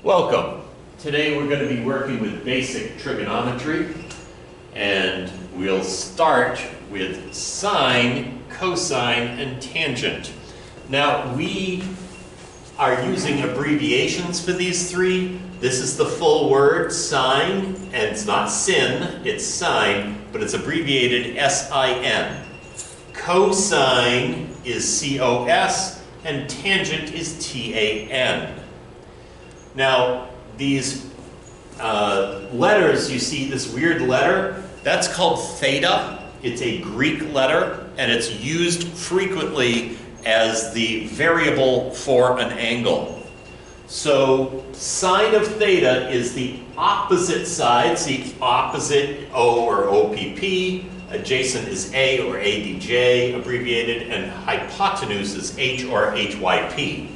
Welcome. Today we're going to be working with basic trigonometry, and we'll start with sine, cosine, and tangent. Now we are using abbreviations for these three. This is the full word, sine, and it's not sin, it's sine, but it's abbreviated S-I-N. Cosine is C-O-S, and tangent is T-A-N. Now, these letters, you see this weird letter, that's called theta. It's a Greek letter, and it's used frequently as the variable for an angle. So, sine of theta is the opposite side, see opposite O or OPP, adjacent is A or ADJ, abbreviated, and hypotenuse is H or HYP.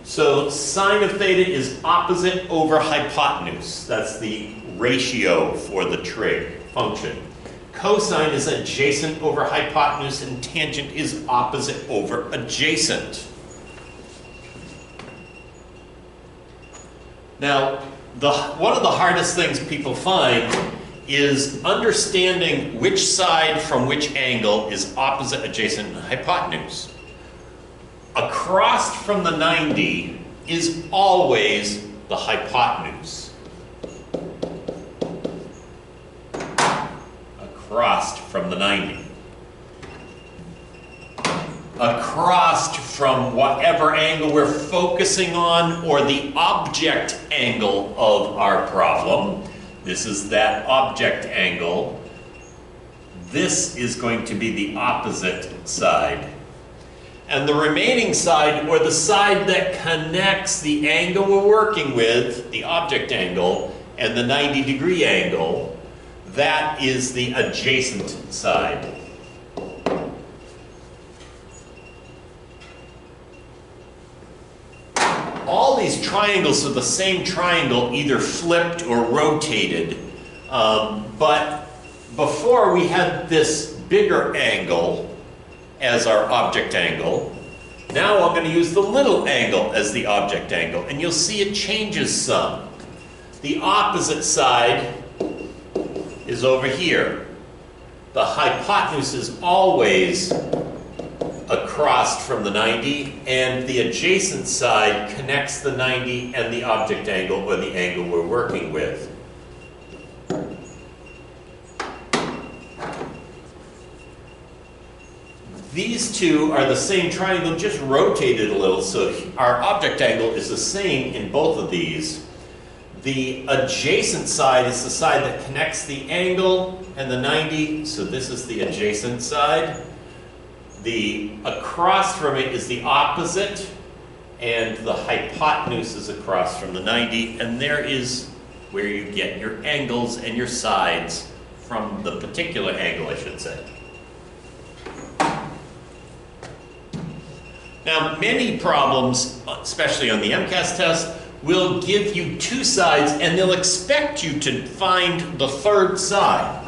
So sine of theta is opposite over hypotenuse. That's the ratio for the trig function. Cosine is adjacent over hypotenuse, and tangent is opposite over adjacent. Now, one of the hardest things people find is understanding which side from which angle is opposite, adjacent, and hypotenuse. Across from the 90 is always the hypotenuse. Across from the 90. Across from whatever angle we're focusing on, or the object angle of our problem. This is that object angle. This is going to be the opposite side. And the remaining side, or the side that connects the angle we're working with, the object angle, and the 90-degree angle, that is the adjacent side. All these triangles are the same triangle, either flipped or rotated. But before we had this bigger angle as our object angle. Now I'm going to use the little angle as the object angle, and you'll see it changes some. The opposite side is over here. The hypotenuse is always across from the 90, and the adjacent side connects the 90 and the object angle, or the angle we're working with. These two are the same triangle, just rotated a little, so our object angle is the same in both of these. The adjacent side is the side that connects the angle and the 90, so this is the adjacent side. The across from it is the opposite, and the hypotenuse is across from the 90, and there is where you get your angles and your sides from the particular angle, I should say. Now, many problems, especially on the MCAS test, will give you two sides, and they'll expect you to find the third side.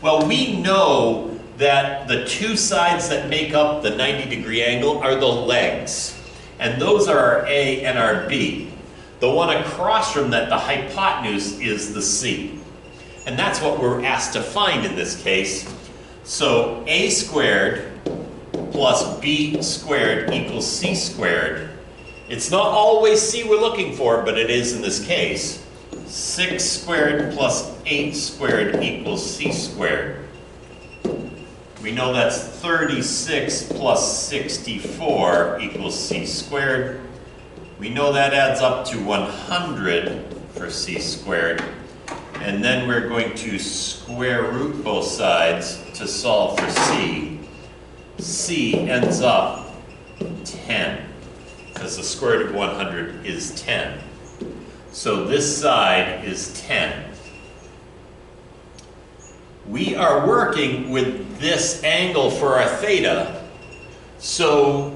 Well, we know that the two sides that make up the 90-degree angle are the legs, and those are our A and our B. The one across from that, the hypotenuse, is the C. And that's what we're asked to find in this case. So A squared plus B squared equals C squared. It's not always C we're looking for, but it is in this case. 6 squared plus 8 squared equals C squared. We know that's 36 plus 64 equals C squared. We know that adds up to 100 for C squared. And then we're going to square root both sides to solve for C. C ends up 10, because the square root of 100 is 10. So this side is 10. We are working with this angle for our theta, so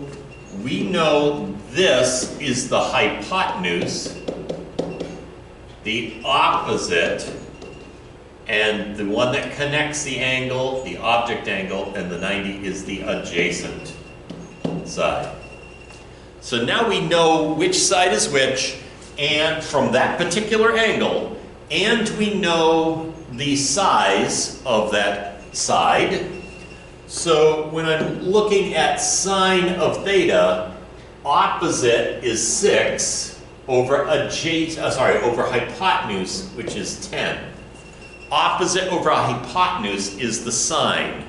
we know this is the hypotenuse, the opposite, and the one that connects the angle, the object angle, and the 90 is the adjacent side. So now we know which side is which, and from that particular angle, and we know the size of that side. So when I'm looking at sine of theta, opposite is 6 over over hypotenuse, which is 10. Opposite over hypotenuse is the sine.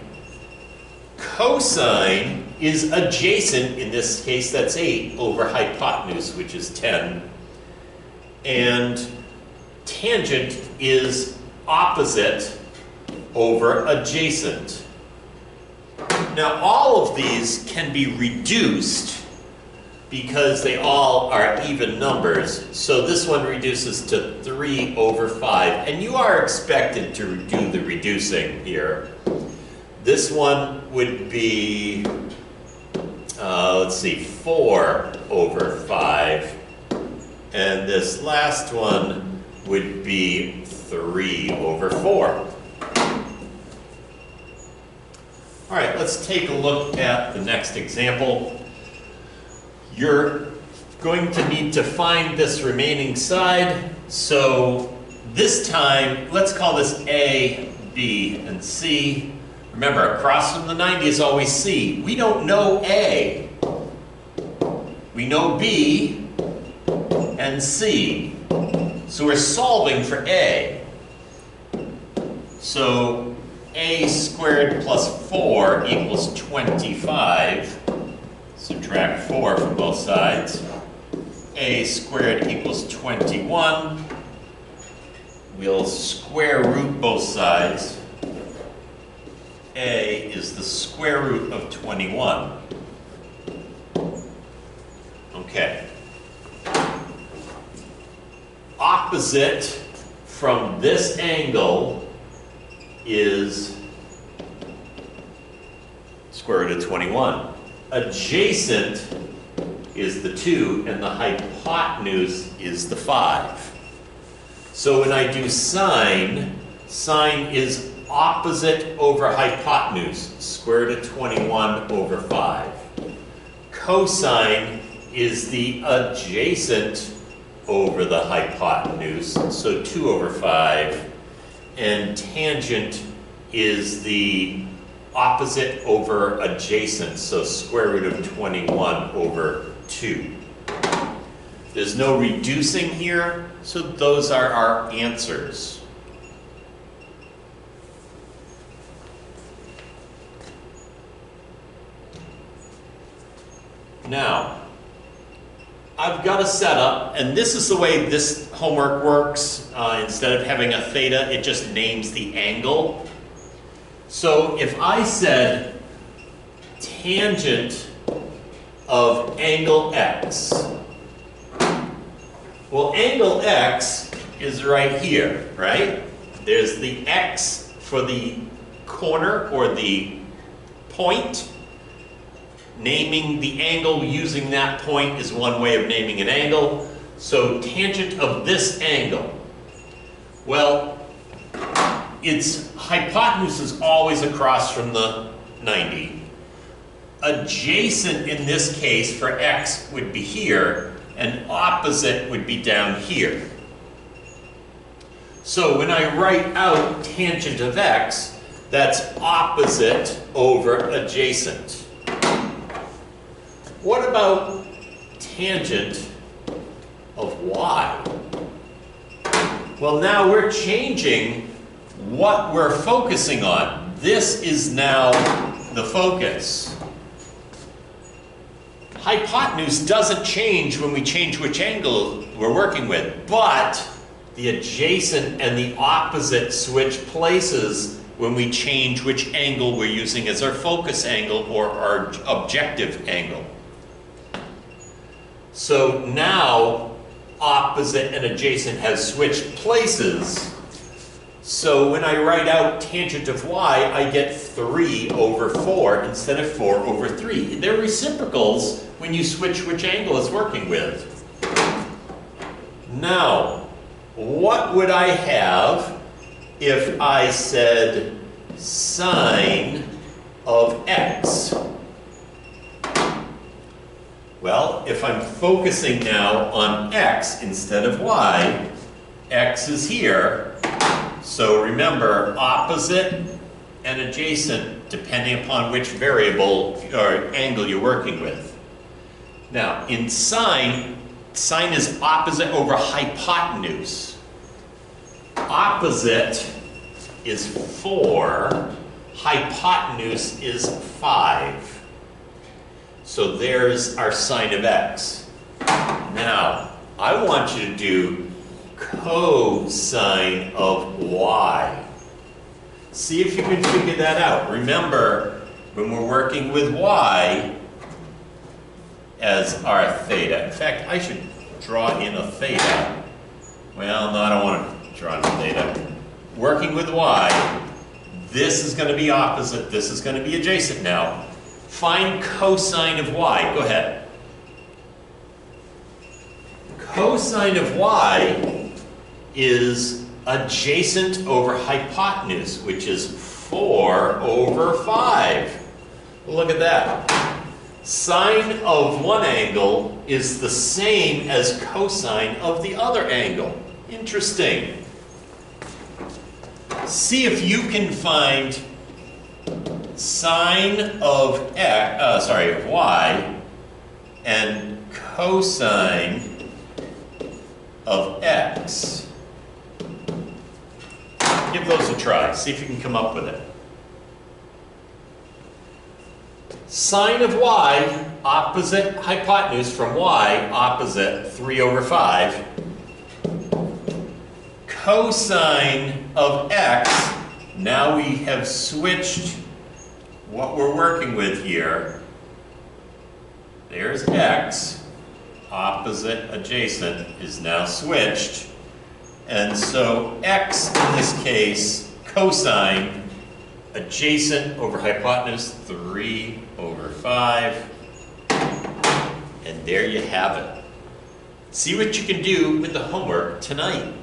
Cosine is adjacent, in this case that's 8 over hypotenuse, which is 10. And tangent is opposite over adjacent. Now all of these can be reduced because they all are even numbers. So this one reduces to 3 over 5. And you are expected to do the reducing here. This one would be, let's see, 4 over 5. And this last one would be 3 over 4. All right, let's take a look at the next example. You're going to need to find this remaining side. So this time, let's call this A, B, and C. Remember, across from the 90 is always C. We don't know A. We know B and C. So we're solving for A. So A squared plus 4 equals 25. Subtract 4 from both sides. A squared equals 21. We'll square root both sides. A is the square root of 21. Okay. Opposite from this angle is square root of 21. Adjacent is the 2, and the hypotenuse is the 5. So when I do sine, sine is opposite over hypotenuse, square root of 21 over 5. Cosine is the adjacent over the hypotenuse, so 2 over 5. And tangent is the opposite over adjacent, so square root of 21 over 2. There's no reducing here, so those are our answers. Now, I've got a setup, and this is the way this homework works. Instead of having a theta, it just names the angle. So if I said tangent of angle x, well, angle x is right here, right? There's the x for the corner or the point. Naming the angle using that point is one way of naming an angle. So tangent of this angle, well, its hypotenuse is always across from the 90. Adjacent in this case for x would be here, and opposite would be down here. So when I write out tangent of x, that's opposite over adjacent. What about tangent of y? Well, now we're changing what we're focusing on. This is now the focus. Hypotenuse doesn't change when we change which angle we're working with, but the adjacent and the opposite switch places when we change which angle we're using as our focus angle or our objective angle. So now opposite and adjacent has switched places. So when I write out tangent of y, I get 3 over 4 instead of 4 over 3. They're reciprocals when you switch which angle it's working with. Now, what would I have if I said sine of x? Well, if I'm focusing now on x instead of y, x is here. So remember, opposite and adjacent depending upon which variable or angle you're working with. Now, in sine, sine is opposite over hypotenuse. Opposite is 4, hypotenuse is 5. So there's our sine of x. Now, I want you to do cosine of y. See if you can figure that out. Remember, when we're working with y as our theta. In fact, I should draw in a theta. Well, no, I don't want to draw in a theta. Working with y, this is going to be opposite, this is going to be adjacent now. Find cosine of y. Go ahead. Cosine of y is adjacent over hypotenuse, which is 4 over 5. Look at that. Sine of one angle is the same as cosine of the other angle. Interesting. See if you can find sine of y and cosine of x. Give those a try. See if you can come up with it. Sine of y, opposite hypotenuse from y, opposite 3 over 5. Cosine of x, now we have switched what we're working with here. There's x, opposite adjacent is now switched. And so x in this case, cosine, adjacent over hypotenuse, 3 over 5. And there you have it. See what you can do with the homework tonight.